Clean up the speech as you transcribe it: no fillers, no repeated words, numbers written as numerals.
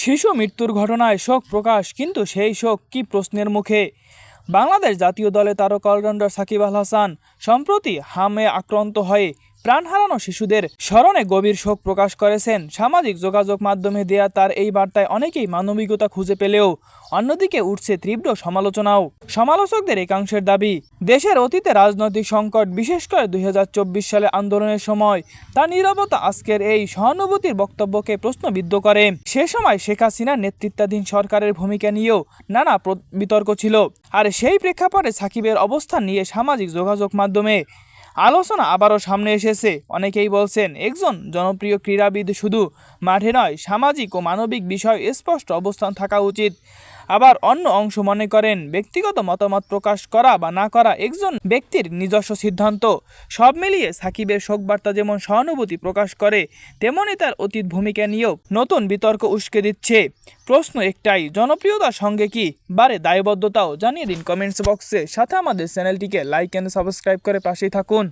শিশু মৃত্যুর ঘটনায় শোক প্রকাশ, কিন্তু সেই শোক কি প্রশ্নের মুখে। বাংলাদেশ জাতীয় দলে তারকা অলরাউন্ডার সাকিব আল হাসান সম্প্রতি হামে আক্রান্ত হয়ে প্রাণ হারানো শিশুদের স্মরণে গভীর শোক প্রকাশ করেছেন। সামাজিক যোগাযোগ মাধ্যমে দেয়া তার এই বার্তায় অনেকেই মানবিকতা খুঁজে পেলেও অন্যদিকে উঠছে তীব্র সমালোচনাও। সমালোচকদের একাংশের দাবি, দেশের অতীতে রাজনৈতিক সংকট, বিশেষ করে 2024 সালে আন্দোলনের সময় তার নীরবতা আজকের এই সহানুভূতির বক্তব্যকে প্রশ্নবিদ্ধ করে। সে সময় শেখ হাসিনার নেতৃত্বাধীন সরকারের ভূমিকা নিয়েও নানা বিতর্ক ছিল, আর সেই প্রেক্ষাপটে সাকিবের অবস্থান নিয়ে সামাজিক যোগাযোগ মাধ্যমে আলোচনা আবারও সামনে এসেছে। অনেকেই বলছেন, একজন জনপ্রিয় ক্রীড়াবিদ শুধু মাঠে নয়, সামাজিক ও মানবিক বিষয়ে স্পষ্ট অবস্থান থাকা উচিত। আবার অন্য অংশ মনে করেন, ব্যক্তিগত মতামত প্রকাশ করা বা না করা একজন ব্যক্তির নিজস্ব সিদ্ধান্ত। সব মিলিয়ে সাকিবের শোকবার্তা যেমন সহানুভূতি প্রকাশ করে, তেমনি তার অতীত ভূমিকা নিয়েও নতুন বিতর্ক উস্কে দিচ্ছে। প্রশ্ন একটাই, জনপ্রিয়তার সঙ্গে কি বাড়ে দায়বদ্ধতাও? জানিয়ে দিন কমেন্টস বক্সে। সাথে আমাদের চ্যানেলটিকে লাইক এন্ড সাবস্ক্রাইব করে পাশেই থাকুন।